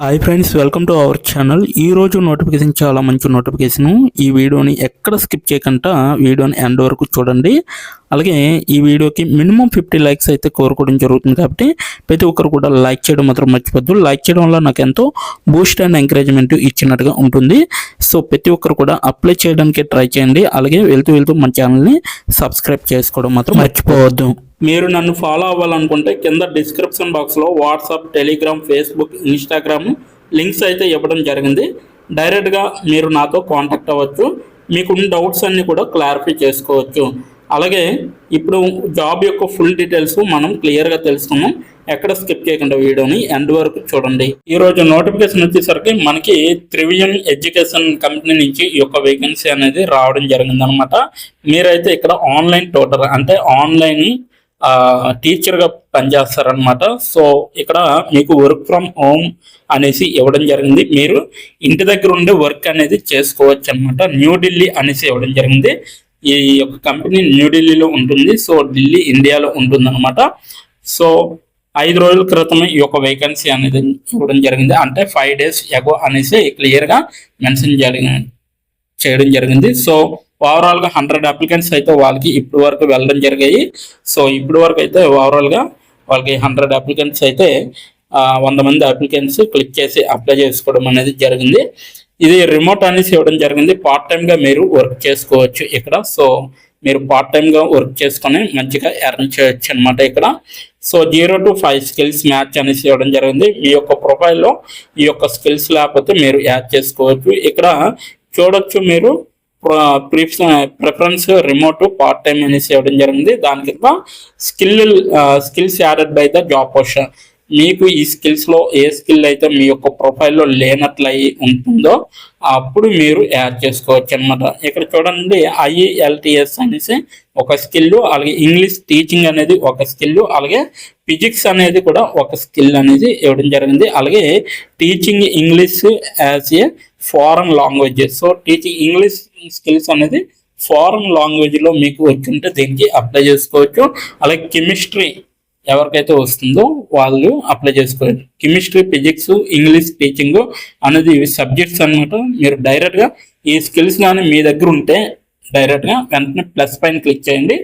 Hi friends, welcome to our channel. ఈరోజు notification చాలా మంచి నోటిఫికేషను. ఈ వీడియోని ఎక్కడ స్కిప్ చేయకుండా వీడియోని ఎండ్ వరకు చూడండి. అలాగే ఈ వీడియోకి మినిమం 50 లైక్స్ అయితే కోరుకోవడం జరుగుతుంది. కాబట్టి ప్రతి ఒక్కరు కూడా లైక్ చేయడం మాత్రం మర్చిపోద్దు. లైక్ చేయడం వల్ల నాకు ఎంతో బూస్ట్ అండ్ ఎంకరేజ్మెంట్ ఇచ్చినట్టుగా ఉంటుంది. సో ప్రతి ఒక్కరు కూడా అప్లై చేయడానికి ట్రై చేయండి. అలాగే వెళ్తూ మన ఛానల్ని సబ్స్క్రైబ్ చేసుకోవడం మాత్రం మర్చిపోవద్దు. మీరు నన్ను ఫాలో అవ్వాలనుకుంటే కింద డిస్క్రిప్షన్ బాక్స్లో WhatsApp, Telegram, Facebook, Instagram links అయితే ఇవ్వడం జరిగింది. డైరెక్ట్గా మీరు నాతో కాంటాక్ట్ అవ్వచ్చు. మీకున్న డౌట్స్ అన్నీ కూడా క్లారిఫై చేసుకోవచ్చు. అలాగే ఇప్పుడు జాబ్ యొక్క ఫుల్ డీటెయిల్స్ మనం క్లియర్గా తెలుసుకున్నాం. ఎక్కడ స్కిప్ చేయకుండా వీడియోని ఎండ్ వరకు చూడండి. ఈరోజు నోటిఫికేషన్ వచ్చేసరికి మనకి త్రివియన్ ఎడ్యుకేషన్ కంపెనీ నుంచి ఈ యొక్క వేకెన్సీ అనేది రావడం జరిగింది అనమాట. మీరైతే ఇక్కడ ఆన్లైన్ ట్యూటర్ అంటే ఆన్లైన్ టీచర్గా పనిచేస్తారనమాట. సో ఇక్కడ మీకు వర్క్ ఫ్రమ్ హోమ్ అనేసి ఇవ్వడం జరిగింది. మీరు ఇంటి దగ్గర ఉండే వర్క్ అనేది చేసుకోవచ్చు అనమాట. న్యూఢిల్లీ అనేసి ఇవ్వడం జరిగింది. ఈ యొక్క కంపెనీ న్యూఢిల్లీలో ఉంటుంది. సో ఢిల్లీ ఇండియాలో ఉంటుంది అనమాట. సో 5 రోజుల క్రితమే ఈ యొక్క వేకెన్సీ అనేది ఇవ్వడం జరిగింది. అంటే 5 days ఎగో అనేసి క్లియర్గా మెన్షన్ చేయడం జరిగింది. సో ఓవరాల్గా 100 అప్లికెంట్స్ అయితే వాళ్ళకి ఇప్పటి వరకు వెళ్ళడం జరిగాయి. సో ఇప్పటి వరకు అయితే ఓవరాల్గా వాళ్ళకి 100 అప్లికెంట్స్ అయితే 100 మంది అప్లికెంట్స్ క్లిక్ చేసి అప్లై చేసుకోవడం అనేది జరిగింది. ఇది రిమోట్ అనేసి ఇవ్వడం జరిగింది. పార్ట్ టైంగా మీరు వర్క్ చేసుకోవచ్చు ఇక్కడ. సో మీరు పార్ట్ టైంగా వర్క్ చేసుకొని మంచిగా ఎర్న్ చేయొచ్చు అనమాట ఇక్కడ. సో 0 to 5 స్కిల్స్ మ్యాచ్ అనేసి ఇవ్వడం జరిగింది. మీ యొక్క ప్రొఫైల్లో ఈ యొక్క స్కిల్స్ లేకపోతే మీరు యాడ్ చేసుకోవచ్చు. ఇక్కడ చూడొచ్చు మీరు ప్రిఫరెన్స్ రిమోట్ పార్ట్ టైం అనేసి ఇవ్వడం జరిగింది. దాని కింద skills added by the job poster. మీకు ఈ స్కిల్స్లో ఏ స్కిల్ అయితే మీ యొక్క ప్రొఫైల్లో లేనట్లయి ఉంటుందో అప్పుడు మీరు యాడ్ చేసుకోవచ్చు అనమాట. ఇక్కడ చూడండి, IELTS అనేసి ఒక స్కిల్, అలాగే ఇంగ్లీష్ టీచింగ్ అనేది ఒక స్కిల్, అలాగే ఫిజిక్స్ అనేది కూడా ఒక స్కిల్ అనేది ఇవ్వడం జరిగింది. అలాగే teaching English as a foreign language. So teaching English skills అనేది ఫారెన్ లాంగ్వేజ్లో మీకు వచ్చింటే దీనికి అప్లై చేసుకోవచ్చు. అలాగే కెమిస్ట్రీ ఎవరికైతే వస్తుందో వాళ్ళు అప్లై చేసుకోవచ్చు. కెమిస్ట్రీ, ఫిజిక్స్, ఇంగ్లీష్ టీచింగ్ అనేది ఇవి సబ్జెక్ట్స్ అనమాట. మీరు డైరెక్ట్గా ఈ స్కిల్స్ కానీ మీ దగ్గర ఉంటే డైరెక్ట్గా వెంటనే ప్లస్ పైన క్లిక్ చేయండి.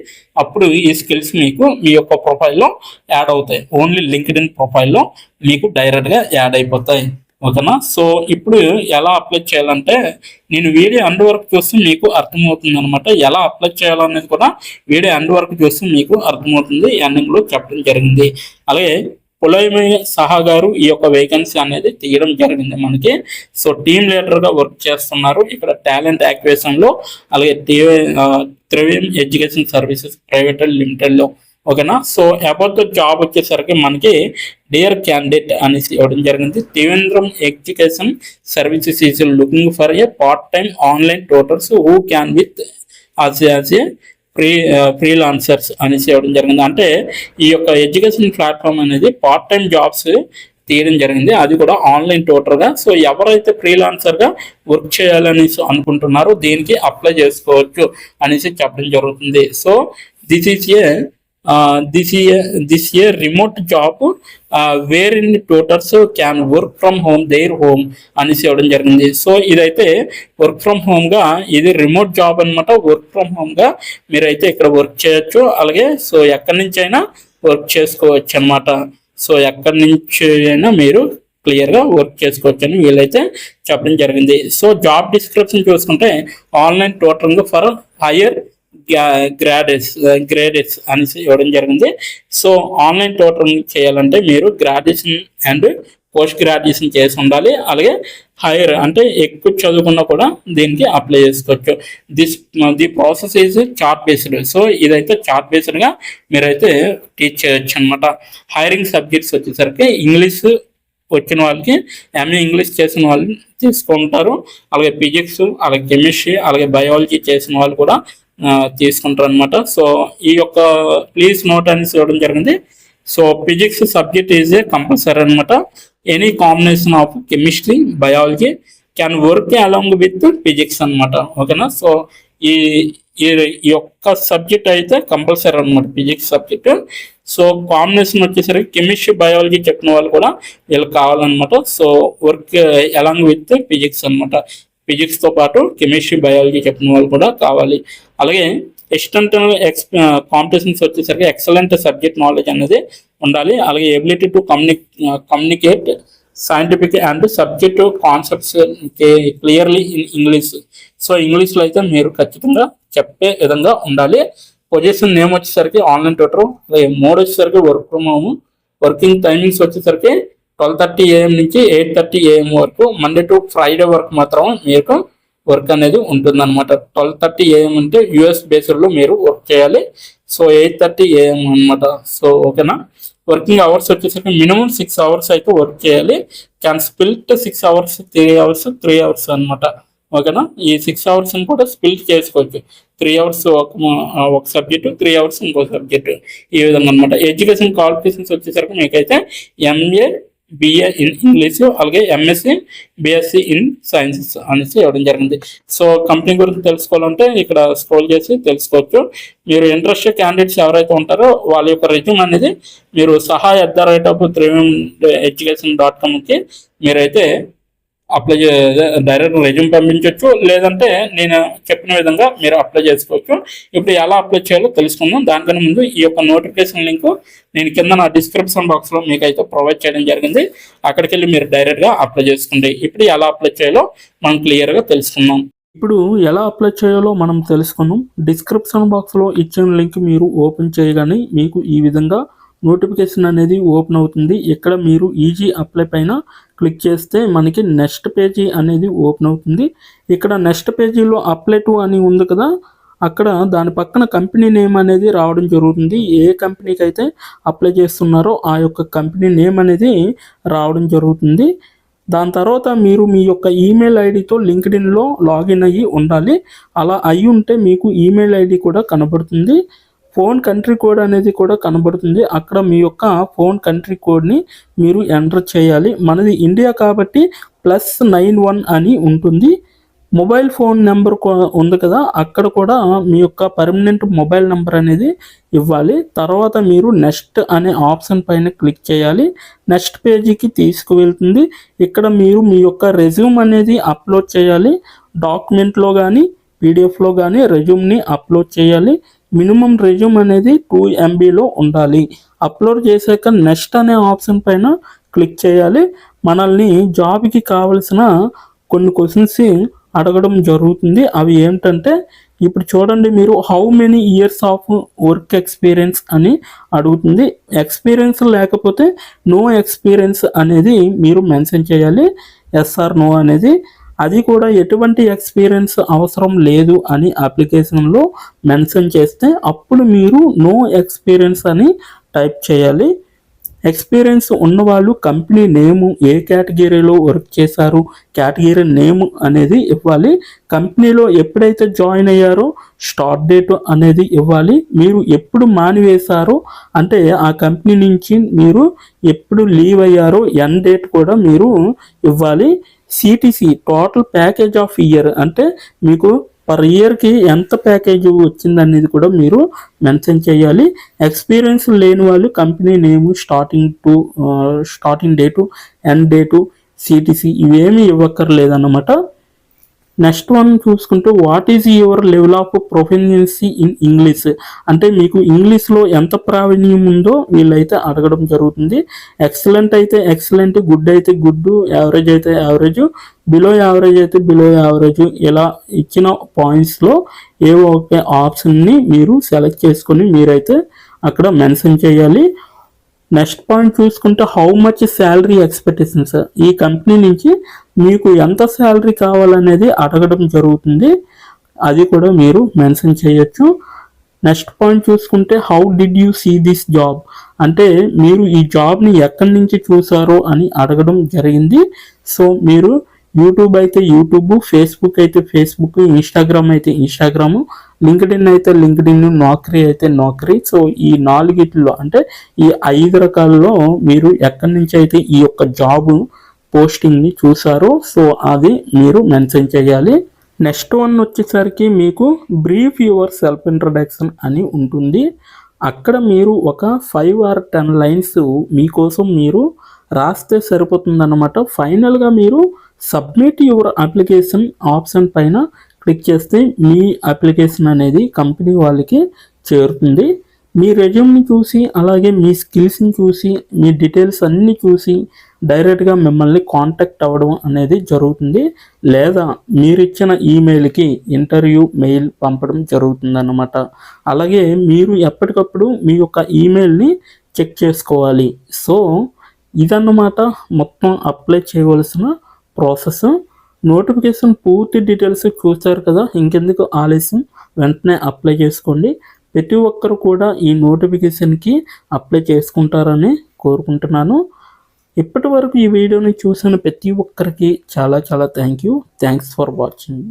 అప్పుడు ఈ స్కిల్స్ మీకు మీ యొక్క ప్రొఫైల్లో యాడ్ అవుతాయి. ఓన్లీ లింక్డ్ఇన్ ప్రొఫైల్లో మీకు డైరెక్ట్గా యాడ్ అయిపోతాయి. ఓకేనా? సో ఇప్పుడు ఎలా అప్లై చేయాలంటే నేను వీడియో ఎండ్ వరకు చూస్తే మీకు అర్థమవుతుంది అనమాట. ఎలా అప్లై చేయాలనేది కూడా వీడియో ఎండ్ వరకు చూస్తే మీకు అర్థమవుతుంది. ఎండింగ్లో చెప్పడం జరిగింది. అలాగే పులైమి సహా గారు ఈ యొక్క వేకెన్సీ అనేది తీయడం జరిగింది మనకి. సో టీమ్ లీడర్గా వర్క్ చేస్తున్నారు ఇక్కడ టాలెంట్ యాక్విజిషన్లో. అలాగే త్రివియన్ ఎడ్యుకేషన్ సర్వీసెస్ ప్రైవేట్ లిమిటెడ్లో. ఓకేనా? సో అబౌట్ ద జాబ్ వచ్చేసరికి మనకి డియర్ క్యాండిడేట్ అనేసి ఇవ్వడం జరిగింది. Trivandrum education services is looking for a part time online tutors who can with as a freelancers అనేసి ఇవ్వడం జరిగింది. అంటే ఈ యొక్క ఎడ్యుకేషన్ ప్లాట్ఫామ్ అనేది పార్ట్ టైం జాబ్స్ తీయడం జరిగింది, అది కూడా ఆన్లైన్ ట్యూటర్గా. సో ఎవరైతే ఫ్రీలాన్సర్గా వర్క్ చేయాలనేసి అనుకుంటున్నారో దీనికి అప్లై చేసుకోవచ్చు అనేసి చెప్పడం జరుగుతుంది. So this is a remote job wherein tutors can work from home their home అనేసి ఇవ్వడం జరిగింది. సో ఇదైతే వర్క్ ఫ్రమ్ హోమ్ గా, ఇది రిమోట్ జాబ్ అనమాట. వర్క్ ఫ్రమ్ హోమ్ గా మీరైతే ఇక్కడ వర్క్ చేయొచ్చు. అలాగే సో ఎక్కడి నుంచి అయినా వర్క్ చేసుకోవచ్చు అనమాట. సో ఎక్కడి నుంచి అయినా మీరు క్లియర్గా వర్క్ చేసుకోవచ్చు అని వీళ్ళైతే చెప్పడం జరిగింది. సో జాబ్ డిస్క్రిప్షన్ చూసుకుంటే online tutoring for higher graduates అనేసి ఇవ్వడం జరిగింది. సో ఆన్లైన్ ట్యూటరింగ్ చేయాలంటే మీరు గ్రాడ్యుయేషన్ అండ్ పోస్ట్ గ్రాడ్యుయేషన్ చేసి ఉండాలి. అలాగే హైయర్ అంటే ఎక్కువ చదువుకున్నా కూడా దీనికి అప్లై చేసుకోవచ్చు. The process is chart based. So ఇదైతే చార్ట్ బేస్డ్గా మీరైతే టీచ్ చేయొచ్చు అనమాట. హైరింగ్ సబ్జెక్ట్స్ వచ్చేసరికి ఇంగ్లీష్ వచ్చిన వాళ్ళకి, ఎంఏ ఇంగ్లీష్ చేసిన వాళ్ళు తీసుకుంటారు. అలాగే ఫిజిక్స్, అలాగే కెమిస్ట్రీ, అలాగే బయాలజీ చేసిన వాళ్ళు కూడా తీసుకుంటారు అనమాట. సో ఈ యొక్క ప్లీజ్ నోట్ అనేసి ఇవ్వడం జరిగింది. So physics subject is a compulsory అనమాట. Any combination of chemistry, biology can work along with physics అనమాట. ఓకేనా? సో ఈ యొక్క సబ్జెక్ట్ అయితే కంపల్సరీ అనమాట, ఫిజిక్స్ సబ్జెక్ట్. సో కాంబినేషన్ వచ్చేసరికి కెమిస్ట్రీ బయాలజీ చెప్పిన వాళ్ళు కూడా వీళ్ళకి కావాలన్నమాట. So work along with physics అనమాట, ఫిజిక్స్తో పాటు కెమిస్ట్రీ బయాలజీ చెప్పిన వాళ్ళు కూడా కావాలి. అలాగే ఎక్స్టెంటల్ కాంపిటీషన్స్ వచ్చేసరికి ఎక్సలెంట్ సబ్జెక్ట్ నాలెడ్జ్ అనేది ఉండాలి. అలాగే ability to communicate scientific and subject concepts clearly in English. So ఇంగ్లీష్లో అయితే మీరు ఖచ్చితంగా చెప్పే విధంగా ఉండాలి. పొజిషన్ నేమ్ వచ్చేసరికి ఆన్లైన్ ట్యూటర్. అలాగే మోడ్ వచ్చేసరికి work from home. Working timings వచ్చేసరికి 12:30 AM నుంచి 8:30 AM వరకు, మండే టు ఫ్రైడే వరకు మాత్రం మీకు వర్క్ అనేది ఉంటుంది అనమాట. 12:30 AM అంటే యుఎస్ బేస్డ్లో మీరు వర్క్ చేయాలి. సో 8:30 AM అనమాట. సో ఓకేనా. వర్కింగ్ అవర్స్ వచ్చేసరికి మినిమం 6 hours అయితే వర్క్ చేయాలి. Can split 6 hours 3 hours 3 hours అనమాట. ఓకేనా. ఈ 6 hours కూడా స్ప్లిట్ చేసుకోవచ్చు. 3 hours ఒక సబ్జెక్టు, 3 hours ఇంకో సబ్జెక్టు, ఈ విధంగా అనమాట. ఎడ్యుకేషన్ క్వాలిఫికేషన్స్ వచ్చేసరికి మీకైతే MA BA ఇన్ ఇంగ్లీష్, అలాగే MSc BSc ఇన్ సైన్సెస్ అనేసి ఇవ్వడం జరిగింది. సో కంపెనీ గురించి తెలుసుకోవాలంటే ఇక్కడ స్క్రోల్ చేసి తెలుసుకోవచ్చు. మీరు ఇంట్రెస్టెడ్ క్యాండిడేట్స్ ఎవరైతే ఉంటారో వాళ్ళ యొక్క రెజ్యూమ్ అనేది మీరు saha@3education.comకి మీరైతే అప్లై డైరెక్ట్ రెజ్యూమ్ పంపించవచ్చు, లేదంటే నేను చెప్పిన విధంగా మీరు అప్లై చేసుకోవచ్చు. ఇప్పుడు ఎలా అప్లై చేయాలో తెలుసుకుందాం. దానికన్నా ముందు ఈ యొక్క నోటిఫికేషన్ లింక్ నేను కింద నా డిస్క్రిప్షన్ బాక్స్లో మీకు అయితే ప్రొవైడ్ చేయడం జరిగింది. అక్కడికి వెళ్ళి మీరు డైరెక్ట్గా అప్లై చేసుకోండి. ఇప్పుడు ఎలా అప్లై చేయాలో మనం క్లియర్గా తెలుసుకుందాం. ఇప్పుడు ఎలా అప్లై చేయాలో మనం తెలుసుకుందాం. డిస్క్రిప్షన్ బాక్స్లో ఇచ్చిన లింక్ మీరు ఓపెన్ చేయగానే మీకు ఈ విధంగా నోటిఫికేషన్ అనేది ఓపెన్ అవుతుంది. ఇక్కడ మీరు ఈజీ అప్లై పైన క్లిక్ చేస్తే మనకి నెక్స్ట్ పేజీ అనేది ఓపెన్ అవుతుంది. ఇక్కడ నెక్స్ట్ పేజీలో అప్లై టు అని ఉంది కదా, అక్కడ దాని పక్కన కంపెనీ నేమ్ అనేది రావడం జరుగుతుంది. ఏ కంపెనీకి అయితే అప్లై చేస్తున్నారో ఆ యొక్క కంపెనీ నేమ్ అనేది రావడం జరుగుతుంది. దాని తర్వాత మీరు మీ యొక్క ఈమెయిల్ ఐడితో లింక్డ్ఇన్లో లాగిన్ అయ్యి ఉండాలి. అలా అయ్యి ఉంటే మీకు ఈమెయిల్ ఐడి కూడా కనబడుతుంది. ఫోన్ కంట్రీ కోడ్ అనేది కూడా కనబడుతుంది. అక్కడ మీ యొక్క ఫోన్ కంట్రీ కోడ్ని మీరు ఎంటర్ చేయాలి. మనది ఇండియా కాబట్టి +91 అని ఉంటుంది. మొబైల్ ఫోన్ నెంబర్ ఉంది కదా, అక్కడ కూడా మీ యొక్క పర్మనెంట్ మొబైల్ నెంబర్ అనేది ఇవ్వాలి. తర్వాత మీరు నెక్స్ట్ అనే ఆప్షన్ పైన క్లిక్ చేయాలి. నెక్స్ట్ పేజీకి తీసుకువెళ్తుంది. ఇక్కడ మీరు మీ యొక్క రెజ్యూమ్ అనేది అప్లోడ్ చేయాలి. డాక్యుమెంట్లో కానీ పీడిఎఫ్లో కానీ రెజ్యూమ్ని అప్లోడ్ చేయాలి. మినిమం రెజ్యూమ్ అనేది 2 MBలో ఉండాలి. అప్లోడ్ చేశాక నెక్స్ట్ అనే ఆప్షన్ పైన క్లిక్ చేయాలి. మనల్ని జాబ్కి కావలసిన కొన్ని క్వశ్చన్స్ అడగడం జరుగుతుంది. అవి ఏమిటంటే ఇప్పుడు చూడండి, మీరు how many years of work experience అని అడుగుతుంది. ఎక్స్పీరియన్స్ లేకపోతే నో ఎక్స్పీరియన్స్ అనేది మీరు మెన్షన్ చేయాలి. ఎస్ ఆర్ నో అనేది. అది కూడా ఎటువంటి ఎక్స్పీరియన్స్ అవసరం లేదు అని అప్లికేషన్లో మెన్షన్ చేస్తే అప్పుడు మీరు నో ఎక్స్పీరియన్స్ అని టైప్ చేయాలి. ఎక్స్పీరియన్స్ ఉన్నవాళ్ళు కంపెనీ నేము, ఏ కేటగిరీలో వర్క్ చేశారు, కేటగిరీ నేమ్ అనేది ఇవ్వాలి. కంపెనీలో ఎప్పుడైతే జాయిన్ అయ్యారో స్టార్ట్ డేట్ అనేది ఇవ్వాలి. మీరు ఎప్పుడు మానివేశారో అంటే ఆ కంపెనీ నుంచి మీరు ఎప్పుడు లీవ్ అయ్యారో ఎండ్ డేట్ కూడా మీరు ఇవ్వాలి. CTC total package of year అంటే మీకు పర్ ఇయర్కి ఎంత ప్యాకేజ్ వచ్చిందనేది కూడా మీరు మెన్షన్ చేయాలి. ఎక్స్పీరియన్స్ లేని వాళ్ళు కంపెనీ నేము, starting date, end date, CTC ఇవేమీ ఇవ్వక్కర్లేదన్నమాట. నెక్స్ట్ వన్ చూసుకుంటే what is your level of proficiency in English అంటే మీకు ఇంగ్లీష్లో ఎంత ప్రావీణ్యం ఉందో వీళ్ళైతే అడగడం జరుగుతుంది. ఎక్సలెంట్ అయితే ఎక్సలెంట్, గుడ్ అయితే గుడ్, యావరేజ్ అయితే యావరేజ్, బిలో యావరేజ్ అయితే బిలో యావరేజ్, ఇలా ఇచ్చిన పాయింట్స్లో ఏవో ఒక ఆప్షన్ని మీరు సెలెక్ట్ చేసుకొని మీరైతే అక్కడ మెన్షన్ చేయాలి. నెక్స్ట్ పాయింట్ చూసుకుంటే హౌ మచ్ శాలరీ ఎక్స్పెక్టేషన్స్, ఈ కంపెనీ నుంచి మీకు ఎంత శాలరీ కావాలనేది అడగడం జరుగుతుంది. అది కూడా మీరు మెన్షన్ చేయొచ్చు. నెక్స్ట్ పాయింట్ చూసుకుంటే how did you see this job అంటే మీరు ఈ జాబ్ని ఎక్కడి నుంచి చూసారో అని అడగడం జరిగింది. సో మీరు యూట్యూబ్ అయితే యూట్యూబ్, ఫేస్బుక్ అయితే ఫేస్బుక్, ఇన్స్టాగ్రామ్ అయితే ఇన్స్టాగ్రామ్, లింక్డ్ఇన్ అయితే లింక్డ్ఇన్, నౌకరీ అయితే నౌకరీ. సో ఈ 4 అంటే ఈ 5 రకాలలో మీరు ఎక్కడి నుంచి అయితే ఈ యొక్క జాబ్ పోస్టింగ్ని చూసారో సో అది మీరు మెన్షన్ చేయాలి. నెక్స్ట్ వన్ వచ్చేసరికి మీకు బ్రీఫ్ యువర్ సెల్ఫ్ ఇంట్రడక్షన్ అని ఉంటుంది. అక్కడ మీరు ఒక 5 or 10 లైన్స్ మీకోసం మీరు రాస్తే సరిపోతుందన్నమాట. ఫైనల్గా మీరు సబ్మిట్ యువర్ అప్లికేషన్ ఆప్షన్ పైన క్లిక్ చేస్తే మీ అప్లికేషన్ అనేది కంపెనీ వాళ్ళకి చేరుతుంది. మీ రెజ్యూమ్ని చూసి అలాగే మీ స్కిల్స్ని చూసి మీ డీటెయిల్స్ అన్నీ చూసి డైరెక్ట్గా మిమ్మల్ని కాంటాక్ట్ అవ్వడం అనేది జరుగుతుంది. లేదా మీరు ఇచ్చిన ఈమెయిల్కి ఇంటర్వ్యూ మెయిల్ పంపడం జరుగుతుందన్నమాట. అలాగే మీరు ఎప్పటికప్పుడు మీ యొక్క ఈమెయిల్ని చెక్ చేసుకోవాలి. సో ఇదన్నమాట మొత్తం అప్లై చేయవలసిన ప్రాసెస్. నోటిఫికేషన్ పూర్తి డీటెయిల్స్ చూస్తారు కదా, ఇంకెందుకు ఆలస్యం, వెంటనే అప్లై చేసుకోండి. ప్రతి ఒక్కరు కూడా ఈ నోటిఫికేషన్కి అప్లై చేసుకుంటారని కోరుకుంటున్నాను. ఇప్పటి వరకు ఈ వీడియోని చూసిన ప్రతి ఒక్కరికి చాలా థ్యాంక్స్ ఫర్ వాచింగ్.